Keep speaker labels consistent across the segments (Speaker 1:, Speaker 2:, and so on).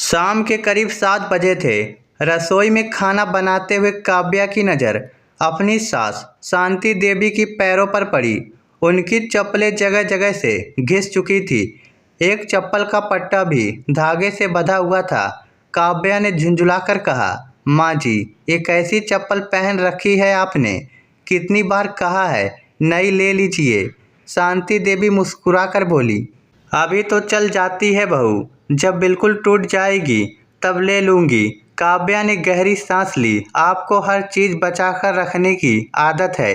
Speaker 1: शाम के करीब 7 बजे थे। रसोई में खाना बनाते हुए काव्या की नज़र अपनी सास शांति देवी की पैरों पर पड़ी। उनकी चप्पलें जगह जगह से घिस चुकी थी। एक चप्पल का पट्टा भी धागे से बंधा हुआ था। काव्या ने झुंझुलाकर कहा, माँ जी, ये कैसी चप्पल पहन रखी है आपने? कितनी बार कहा है नई ले लीजिए। शांति देवी मुस्कुराकर बोली, अभी तो चल जाती है बहू, जब बिल्कुल टूट जाएगी तब ले लूँगी। काव्या ने गहरी सांस ली। आपको हर चीज़ बचाकर रखने की आदत है।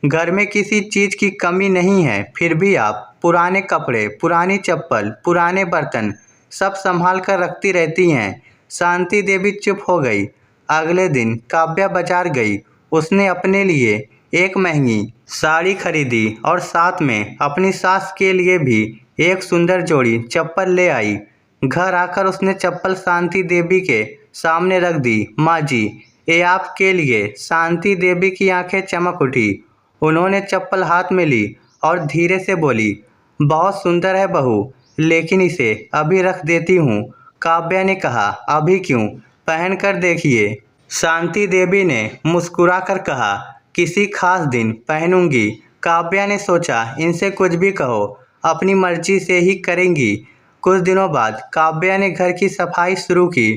Speaker 1: घर में किसी चीज़ की कमी नहीं है, फिर भी आप पुराने कपड़े, पुरानी चप्पल, पुराने बर्तन सब संभाल कर रखती रहती हैं। शांति देवी चुप हो गई। अगले दिन काव्या बाजार गई। उसने अपने लिए एक महंगी साड़ी खरीदी और साथ में अपनी सास के लिए भी एक सुंदर जोड़ी चप्पल ले आई। घर आकर उसने चप्पल शांति देवी के सामने रख दी। माँ जी, ये आपके लिए। शांति देवी की आंखें चमक उठी। उन्होंने चप्पल हाथ में ली और धीरे से बोली, बहुत सुंदर है बहू, लेकिन इसे अभी रख देती हूँ। काव्या ने कहा, अभी क्यों, पहन कर देखिए। शांति देवी ने मुस्कुराकर कहा, किसी खास दिन पहनूंगी। काव्या ने सोचा, इनसे कुछ भी कहो, अपनी मर्जी से ही करेंगी। कुछ दिनों बाद काव्या ने घर की सफाई शुरू की।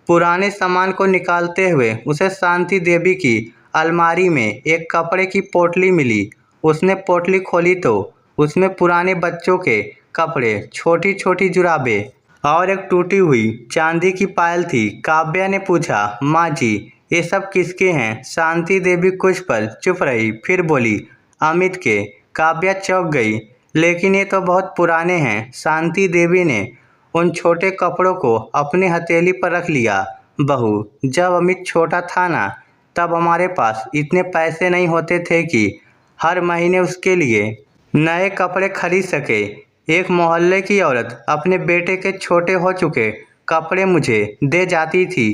Speaker 1: पुराने सामान को निकालते हुए उसे शांति देवी की अलमारी में एक कपड़े की पोटली मिली। उसने पोटली खोली तो उसमें पुराने बच्चों के कपड़े, छोटी छोटी जुराबें और एक टूटी हुई चांदी की पायल थी। काव्या ने पूछा, माँ जी, ये सब किसके हैं? शांति देवी कुछ पल चुप रही, फिर बोली, अमित के। काव्या चौंक गई, लेकिन ये तो बहुत पुराने हैं। शांति देवी ने उन छोटे कपड़ों को अपनी हथेली पर रख लिया। बहू, जब अमित छोटा था ना, तब हमारे पास इतने पैसे नहीं होते थे कि हर महीने उसके लिए नए कपड़े खरीद सके। एक मोहल्ले की औरत अपने बेटे के छोटे हो चुके कपड़े मुझे दे जाती थी।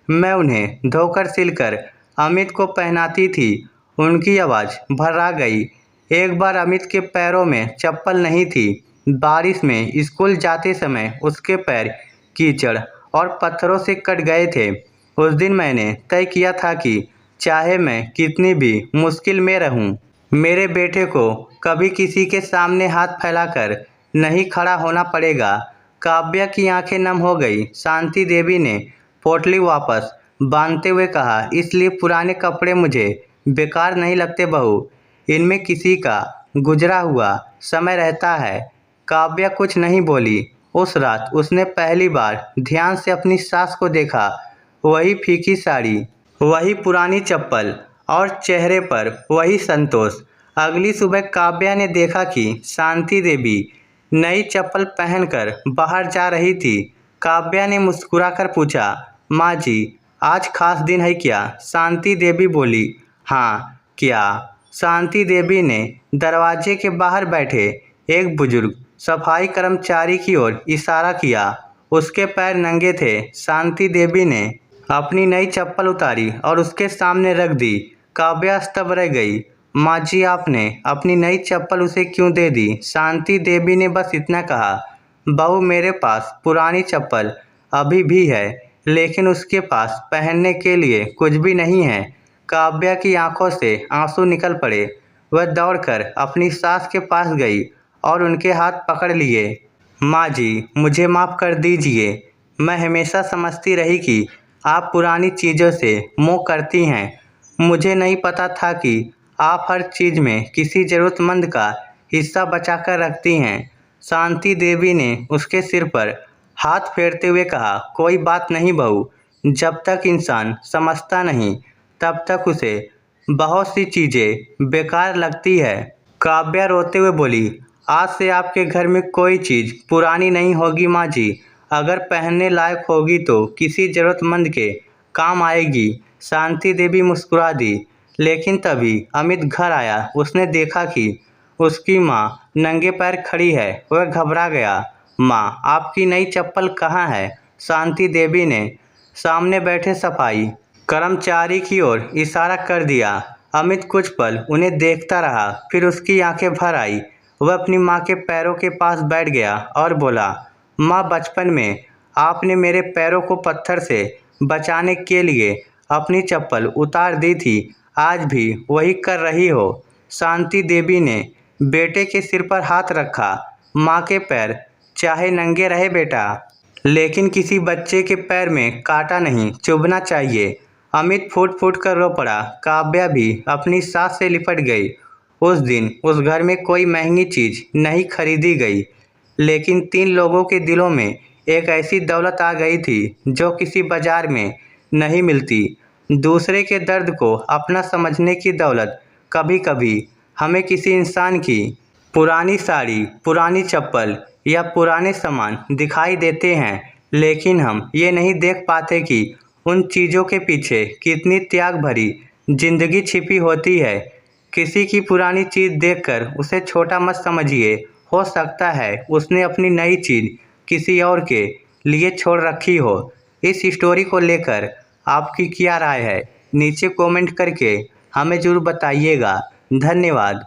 Speaker 1: मैं उन्हें धोकर सिलकर अमित को पहनाती थी। उनकी आवाज़ भर्रा गई। एक बार अमित के पैरों में चप्पल नहीं थी। बारिश में स्कूल जाते समय उसके पैर कीचड़ और पत्थरों से कट गए थे। उस दिन मैंने तय किया था कि चाहे मैं कितनी भी मुश्किल में रहूं, मेरे बेटे को कभी किसी के सामने हाथ फैलाकर नहीं खड़ा होना पड़ेगा। काव्या की आंखें नम हो गई। शांति देवी ने पोटली वापस बांधते हुए कहा, इसलिए पुराने कपड़े मुझे बेकार नहीं लगते बहू, इनमें किसी का गुजरा हुआ समय रहता है। काव्या कुछ नहीं बोली। उस रात उसने पहली बार ध्यान से अपनी सास को देखा। वही फीकी साड़ी, वही पुरानी चप्पल और चेहरे पर वही संतोष। अगली सुबह काव्या ने देखा कि शांति देवी नई चप्पल पहनकर बाहर जा रही थी। काव्या ने मुस्कुराकर पूछा, माँ जी, आज खास दिन है क्या? शांति देवी बोली, हाँ, क्या? शांति देवी ने दरवाजे के बाहर बैठे एक बुजुर्ग सफाई कर्मचारी की ओर इशारा किया। उसके पैर नंगे थे। शांति देवी ने अपनी नई चप्पल उतारी और उसके सामने रख दी। काव्या स्तब्ध रह गई। माँ जी, आपने अपनी नई चप्पल उसे क्यों दे दी? शांति देवी ने बस इतना कहा, बहू, मेरे पास पुरानी चप्पल अभी भी है, लेकिन उसके पास पहनने के लिए कुछ भी नहीं है। काव्या की आंखों से आंसू निकल पड़े। वह दौड़कर अपनी सास के पास गई और उनके हाथ पकड़ लिए। माँ जी, मुझे माफ़ कर दीजिए। मैं हमेशा समझती रही कि आप पुरानी चीज़ों से मोह करती हैं। मुझे नहीं पता था कि आप हर चीज़ में किसी ज़रूरतमंद का हिस्सा बचाकर रखती हैं। शांति देवी ने उसके सिर पर हाथ फेरते हुए कहा, कोई बात नहीं बहू, जब तक इंसान समझता नहीं तब तक उसे बहुत सी चीज़ें बेकार लगती है। काव्या रोते हुए बोली, आज से आपके घर में कोई चीज़ पुरानी नहीं होगी माँ जी। अगर पहनने लायक होगी तो किसी ज़रूरतमंद के काम आएगी। शांति देवी मुस्कुरा दी। लेकिन तभी अमित घर आया। उसने देखा कि उसकी माँ नंगे पैर खड़ी है। वह घबरा गया। माँ, आपकी नई चप्पल कहाँ है? शांति देवी ने सामने बैठे सफाई कर्मचारी की ओर इशारा कर दिया। अमित कुछ पल उन्हें देखता रहा, फिर उसकी आंखें भर आई। वह अपनी माँ के पैरों के पास बैठ गया और बोला, माँ, बचपन में आपने मेरे पैरों को पत्थर से बचाने के लिए अपनी चप्पल उतार दी थी, आज भी वही कर रही हो। शांति देवी ने बेटे के सिर पर हाथ रखा। माँ के पैर चाहे नंगे रहे बेटा, लेकिन किसी बच्चे के पैर में कांटा नहीं चुभना चाहिए। अमित फूट फूट कर रो पड़ा। काव्या भी अपनी सास से लिपट गई। उस दिन उस घर में कोई महंगी चीज नहीं खरीदी गई, लेकिन 3 लोगों के दिलों में एक ऐसी दौलत आ गई थी जो किसी बाजार में नहीं मिलती। दूसरे के दर्द को अपना समझने की दौलत। कभी कभी हमें किसी इंसान की पुरानी साड़ी, पुरानी चप्पल या पुराने सामान दिखाई देते हैं, लेकिन हम ये नहीं देख पाते कि उन चीज़ों के पीछे कितनी त्याग भरी जिंदगी छिपी होती है। किसी की पुरानी चीज़ देखकर उसे छोटा मत समझिए। हो सकता है उसने अपनी नई चीज़ किसी और के लिए छोड़ रखी हो। इस स्टोरी को लेकर आपकी क्या राय है, नीचे कमेंट करके हमें ज़रूर बताइएगा। धन्यवाद।